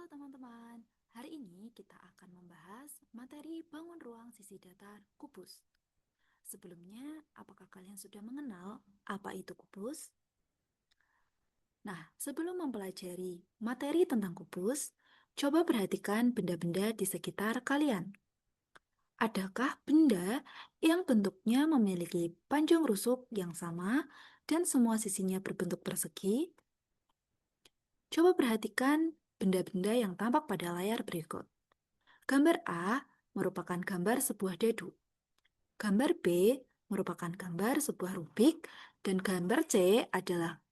Halo teman-teman, hari ini kita akan membahas materi bangun ruang sisi datar kubus. Sebelumnya, apakah kalian sudah mengenal apa itu kubus? Nah, sebelum mempelajari materi tentang kubus, coba perhatikan benda-benda di sekitar kalian. Adakah benda yang bentuknya memiliki panjang rusuk yang sama dan semua sisinya berbentuk persegi? Coba perhatikan benda-benda yang tampak pada layar berikut. Gambar A merupakan gambar sebuah dadu. Gambar B merupakan gambar sebuah rubik, dan gambar C adalah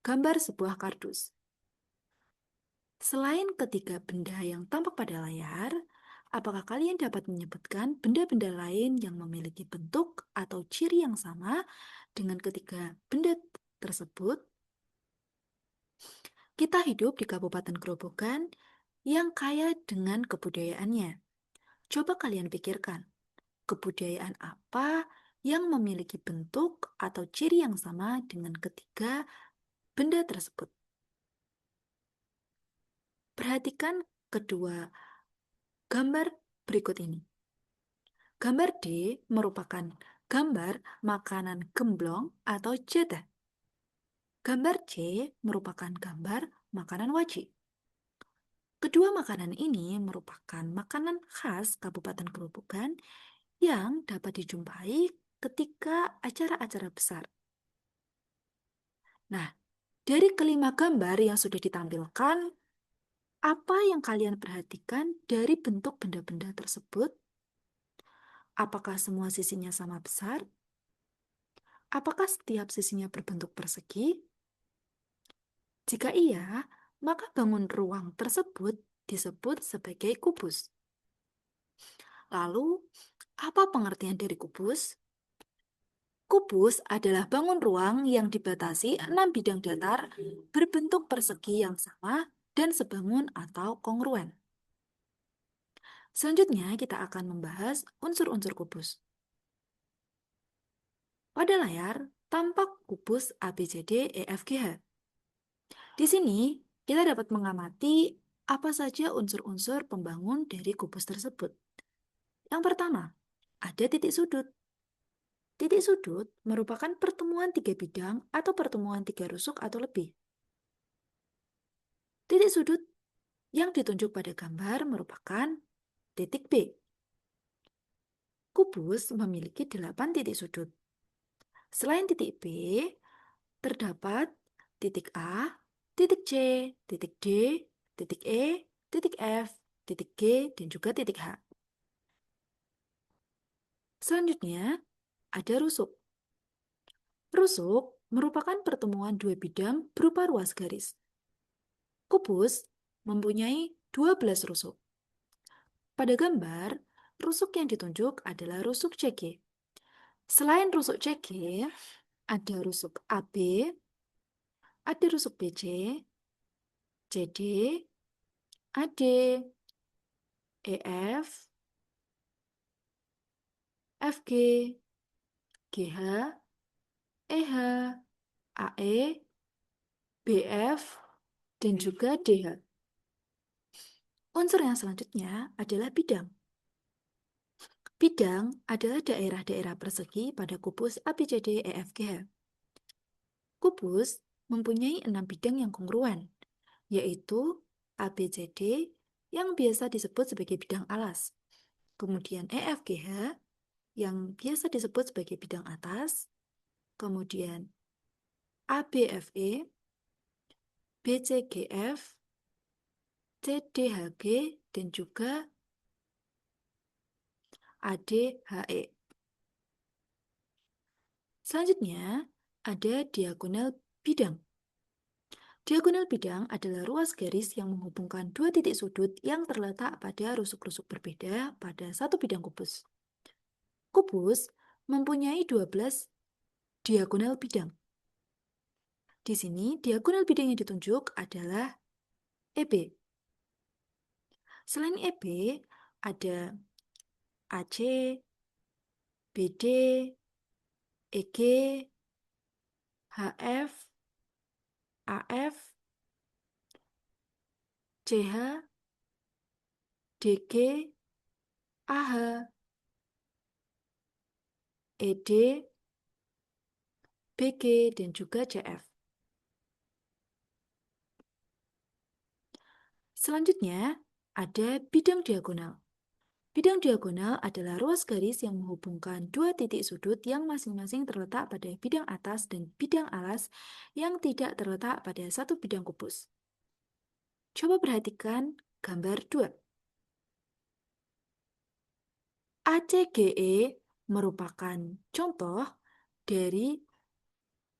gambar sebuah kardus. Selain ketiga benda yang tampak pada layar, apakah kalian dapat menyebutkan benda-benda lain yang memiliki bentuk atau ciri yang sama dengan ketiga benda tersebut? Kita hidup di Kabupaten Grobogan yang kaya dengan kebudayaannya. Coba kalian pikirkan, kebudayaan apa yang memiliki bentuk atau ciri yang sama dengan ketiga benda tersebut. Perhatikan kedua gambar berikut ini. Gambar D merupakan gambar makanan gemblong atau jada. Gambar C merupakan gambar makanan wajik. Kedua makanan ini merupakan makanan khas Kabupaten Grobogan yang dapat dijumpai ketika acara-acara besar. Nah, dari kelima gambar yang sudah ditampilkan, apa yang kalian perhatikan dari bentuk benda-benda tersebut? Apakah semua sisinya sama besar? Apakah setiap sisinya berbentuk persegi? Jika iya, maka bangun ruang tersebut disebut sebagai kubus. Lalu, apa pengertian dari kubus? Kubus adalah bangun ruang yang dibatasi 6 bidang datar berbentuk persegi yang sama dan sebangun atau kongruen. Selanjutnya, kita akan membahas unsur-unsur kubus. Pada layar, tampak kubus ABCDEFGH. Di sini, kita dapat mengamati apa saja unsur-unsur pembangun dari kubus tersebut. Yang pertama, ada titik sudut. Titik sudut merupakan pertemuan tiga bidang atau pertemuan tiga rusuk atau lebih. Titik sudut yang ditunjuk pada gambar merupakan titik B. Kubus memiliki 8 titik sudut. Selain titik B, terdapat titik A, titik C, titik D, titik E, titik F, titik G, dan juga titik H. Selanjutnya, ada rusuk. Rusuk merupakan pertemuan dua bidang berupa ruas garis. Kubus mempunyai 12 rusuk. Pada gambar, rusuk yang ditunjuk adalah rusuk CG. Selain rusuk CG, ada rusuk AB, ada rusuk BC, CD, AD, EF, FG, GH, EH, AE, BF, dan juga DH. Unsur yang selanjutnya adalah bidang. Bidang adalah daerah-daerah persegi pada kubus ABCDEFGH. Kubus mempunyai 6 bidang yang kongruen, yaitu ABCD yang biasa disebut sebagai bidang alas, kemudian EFGH yang biasa disebut sebagai bidang atas, kemudian ABFE, BCGF, CDHG, dan juga ADHE. Selanjutnya, ada diagonal bidang. Diagonal bidang adalah ruas garis yang menghubungkan dua titik sudut yang terletak pada rusuk-rusuk berbeda pada satu bidang kubus. Kubus mempunyai 12 diagonal bidang. Di sini, diagonal bidang yang ditunjuk adalah EB. Selain EB, ada AC, BD, EG, HF, AF, CH, DG, AH, ED, BG, dan juga CF. Selanjutnya, ada bidang diagonal. Bidang diagonal adalah ruas garis yang menghubungkan dua titik sudut yang masing-masing terletak pada bidang atas dan bidang alas yang tidak terletak pada satu bidang kubus. Coba perhatikan gambar 2. ACGE merupakan contoh dari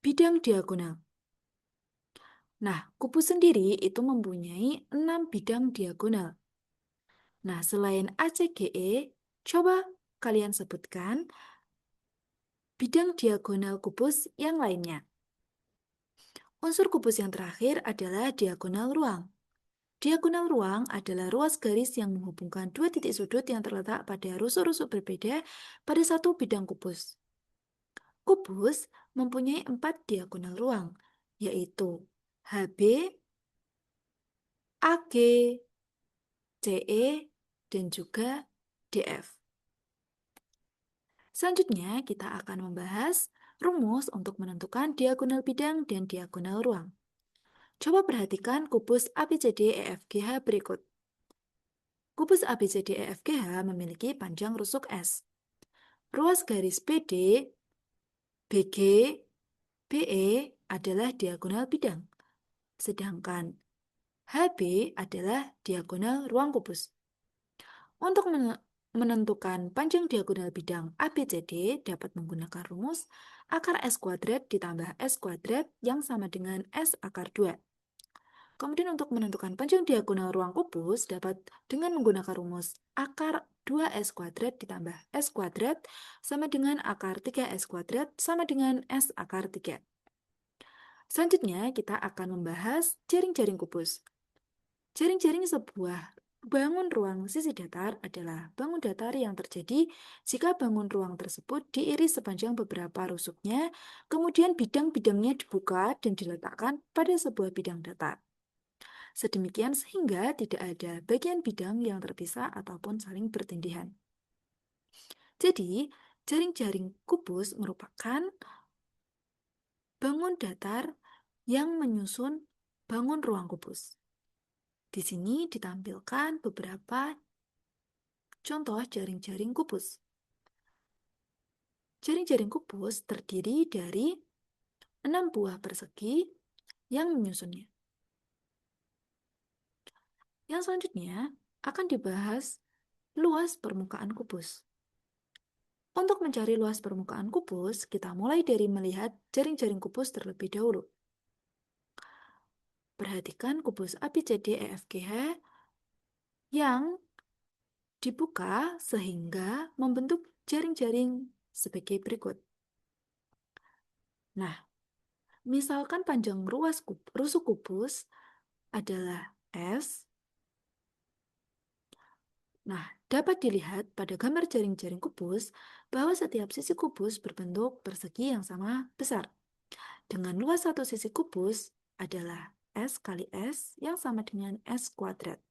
bidang diagonal. Nah, kubus sendiri itu mempunyai 6 bidang diagonal. Nah, selain ACGE, coba kalian sebutkan bidang diagonal kubus yang lainnya. Unsur kubus yang terakhir adalah diagonal ruang. Diagonal ruang adalah ruas garis yang menghubungkan dua titik sudut yang terletak pada rusuk-rusuk berbeda pada satu bidang kubus. Kubus mempunyai 4 diagonal ruang, yaitu HB, AG, CE, dan juga DF. Selanjutnya, kita akan membahas rumus untuk menentukan diagonal bidang dan diagonal ruang. Coba perhatikan kubus ABCD EFGH berikut. Kubus ABCD EFGH memiliki panjang rusuk S. Ruas garis BD, BG, BE adalah diagonal bidang, sedangkan HB adalah diagonal ruang kubus. Untuk menentukan panjang diagonal bidang ABCD dapat menggunakan rumus akar S kuadrat ditambah S kuadrat yang sama dengan S akar 2. Kemudian untuk menentukan panjang diagonal ruang kubus dapat dengan menggunakan rumus akar 2S kuadrat ditambah S kuadrat sama dengan akar 3S kuadrat sama dengan S akar 3. Selanjutnya kita akan membahas jaring-jaring kubus. Jaring-jaring sebuah bangun ruang sisi datar adalah bangun datar yang terjadi jika bangun ruang tersebut diiris sepanjang beberapa rusuknya, kemudian bidang-bidangnya dibuka dan diletakkan pada sebuah bidang datar. Sedemikian sehingga tidak ada bagian bidang yang terpisah ataupun saling bertindihan. Jadi, jaring-jaring kubus merupakan bangun datar yang menyusun bangun ruang kubus. Di sini ditampilkan beberapa contoh jaring-jaring kubus. Jaring-jaring kubus terdiri dari 6 buah persegi yang menyusunnya. Yang selanjutnya akan dibahas luas permukaan kubus. Untuk mencari luas permukaan kubus, kita mulai dari melihat jaring-jaring kubus terlebih dahulu. Perhatikan kubus ABCD EFGH yang dibuka sehingga membentuk jaring-jaring sebagai berikut. Nah, misalkan panjang ruas rusuk kubus adalah S. Nah, dapat dilihat pada gambar jaring-jaring kubus bahwa setiap sisi kubus berbentuk persegi yang sama besar. Dengan luas satu sisi kubus adalah S kali S yang sama dengan S kuadrat.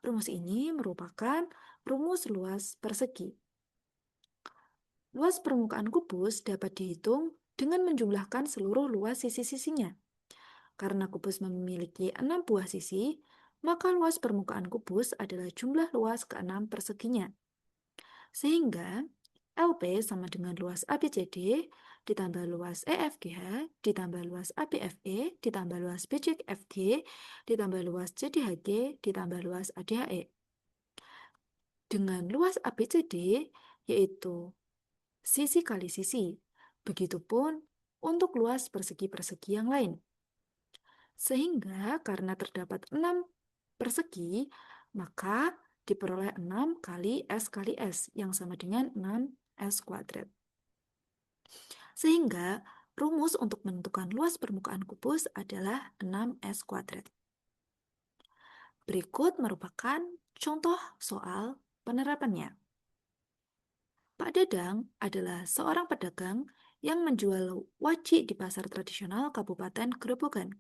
Rumus ini merupakan rumus luas persegi. Luas permukaan kubus dapat dihitung dengan menjumlahkan seluruh luas sisi-sisinya. Karena kubus memiliki 6 buah sisi, maka luas permukaan kubus adalah jumlah luas ke-6 perseginya. Sehingga LP sama dengan luas ABCD ditambah luas EFGH ditambah luas ABFE ditambah luas BCFG ditambah luas CDHG ditambah luas ADHE. Dengan luas ABCD yaitu sisi kali sisi. Begitupun untuk luas persegi-persegi yang lain. Sehingga karena terdapat 6 persegi, maka diperoleh 6 kali S yang sama dengan 6S kuadrat. Sehingga rumus untuk menentukan luas permukaan kubus adalah 6S kuadrat. Berikut merupakan contoh soal penerapannya. Pak Dadang adalah seorang pedagang yang menjual wajik di pasar tradisional Kabupaten Grobogan.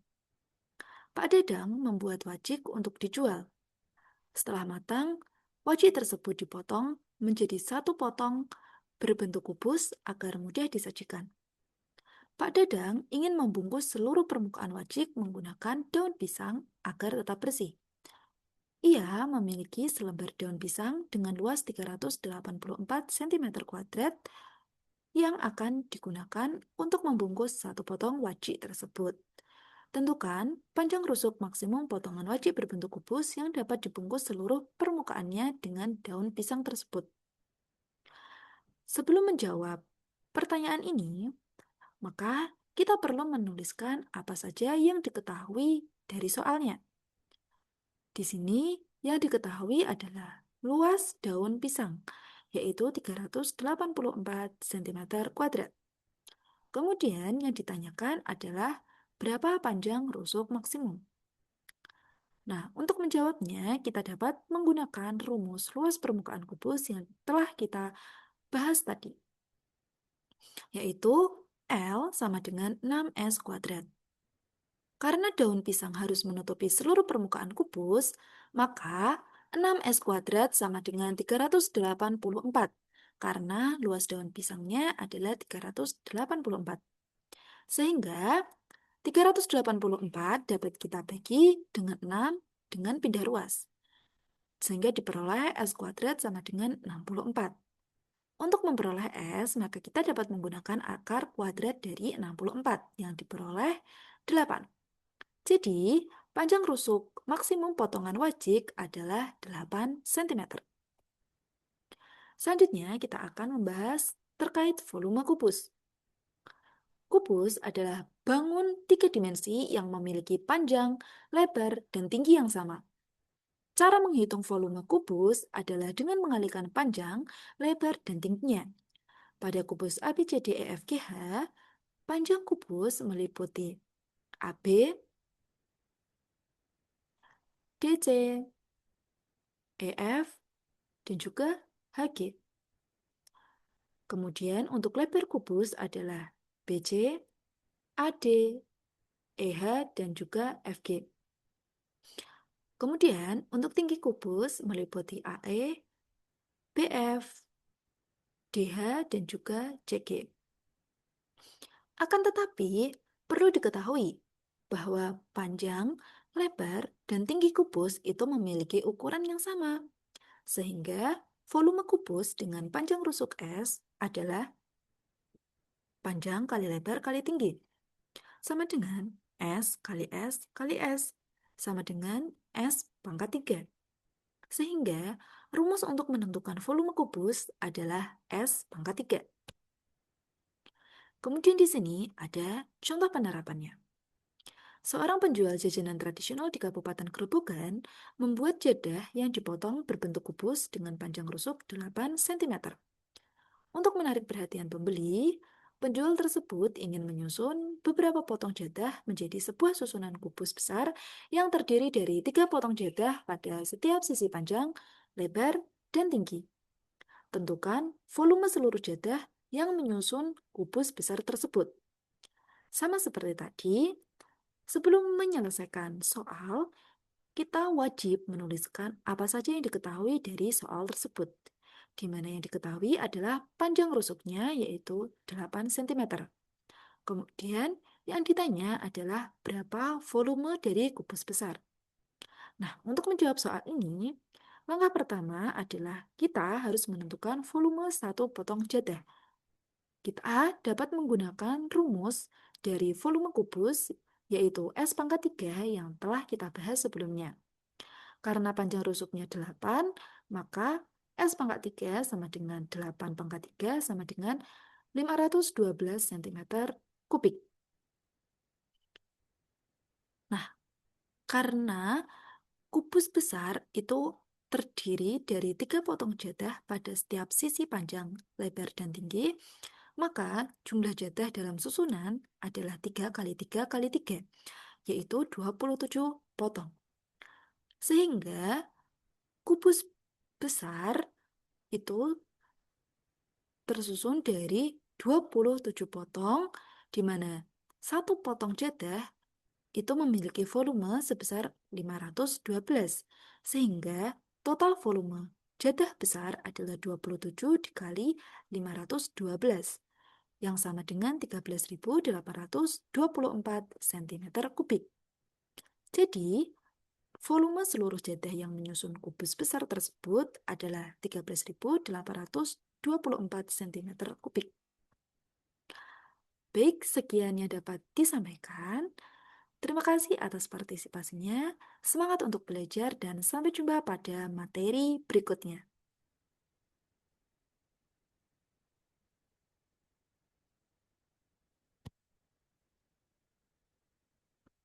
Pak Dadang membuat wajik untuk dijual. Setelah matang, Wajik tersebut dipotong menjadi satu potong berbentuk kubus agar mudah disajikan. Pak Dadang ingin membungkus seluruh permukaan wajik menggunakan daun pisang agar tetap bersih. Ia memiliki selembar daun pisang dengan luas 384 cm² yang akan digunakan untuk membungkus satu potong wajik tersebut. Tentukan panjang rusuk maksimum potongan wajik berbentuk kubus yang dapat dibungkus seluruh permukaannya dengan daun pisang tersebut. Sebelum menjawab pertanyaan ini, maka kita perlu menuliskan apa saja yang diketahui dari soalnya. Di sini yang diketahui adalah luas daun pisang, yaitu 384 cm². Kemudian yang ditanyakan adalah berapa panjang rusuk maksimum. Nah, untuk menjawabnya, kita dapat menggunakan rumus luas permukaan kubus yang telah kita bahas tadi, yaitu L sama dengan 6S². Karena daun pisang harus menutupi seluruh permukaan kubus, maka 6S² sama dengan 384, karena luas daun pisangnya adalah 384. Sehingga 384 dapat kita bagi dengan 6 dengan pindah ruas. Sehingga diperoleh S² sama dengan 64. Untuk memperoleh S, maka kita dapat menggunakan akar kuadrat dari 64 yang diperoleh 8. Jadi, panjang rusuk maksimum potongan wajik adalah 8 cm. Selanjutnya, kita akan membahas terkait volume kubus. Kubus adalah bangun 3 dimensi yang memiliki panjang, lebar, dan tinggi yang sama. Cara menghitung volume kubus adalah dengan mengalihkan panjang, lebar, dan tingginya. Pada kubus ABCDEFGH, panjang kubus meliputi AB, DC, EF, dan juga HG. Kemudian untuk lebar kubus adalah BC, AD, EH, dan juga FG. Kemudian untuk tinggi kubus meliputi AE, BF, DH, dan juga CG. Akan tetapi, perlu diketahui bahwa panjang, lebar, dan tinggi kubus itu memiliki ukuran yang sama. Sehingga volume kubus dengan panjang rusuk S adalah panjang kali lebar kali tinggi. Sama dengan S kali S kali S. Sama dengan S pangkat 3. Sehingga rumus untuk menentukan volume kubus adalah S pangkat 3. Kemudian di sini ada contoh penerapannya. Seorang penjual jajanan tradisional di Kabupaten Grobogan membuat jadah yang dipotong berbentuk kubus dengan panjang rusuk 8 cm. Untuk menarik perhatian pembeli, penjual tersebut ingin menyusun beberapa potong jadah menjadi sebuah susunan kubus besar yang terdiri dari 3 potong jadah pada setiap sisi panjang, lebar, dan tinggi. Tentukan volume seluruh jadah yang menyusun kubus besar tersebut. Sama seperti tadi, sebelum menyelesaikan soal, kita wajib menuliskan apa saja yang diketahui dari soal tersebut, di mana yang diketahui adalah panjang rusuknya yaitu 8 cm. Kemudian yang ditanya adalah berapa volume dari kubus besar. Nah, untuk menjawab soal ini, langkah pertama adalah kita harus menentukan volume satu potong jadah. Kita dapat menggunakan rumus dari volume kubus, yaitu S pangkat 3 yang telah kita bahas sebelumnya. Karena panjang rusuknya 8, maka S pangkat 3 sama dengan 8 pangkat 3 sama dengan 512 cm3. Nah, karena kubus besar itu terdiri dari 3 potong jadah pada setiap sisi panjang, lebar, dan tinggi, maka jumlah jadah dalam susunan adalah 3 kali 3 kali 3, yaitu 27 potong. Sehingga kubus besar itu tersusun dari 27 potong, di mana satu potong jadah itu memiliki volume sebesar 512, sehingga total volume Jadah besar adalah 27 dikali 512, yang sama dengan 13.824 cm kubik. Jadi, volume seluruh jadah yang menyusun kubus besar tersebut adalah 13.824 cm kubik. Baik, sekian yang dapat disampaikan. Terima kasih atas partisipasinya. Semangat untuk belajar dan sampai jumpa pada materi berikutnya.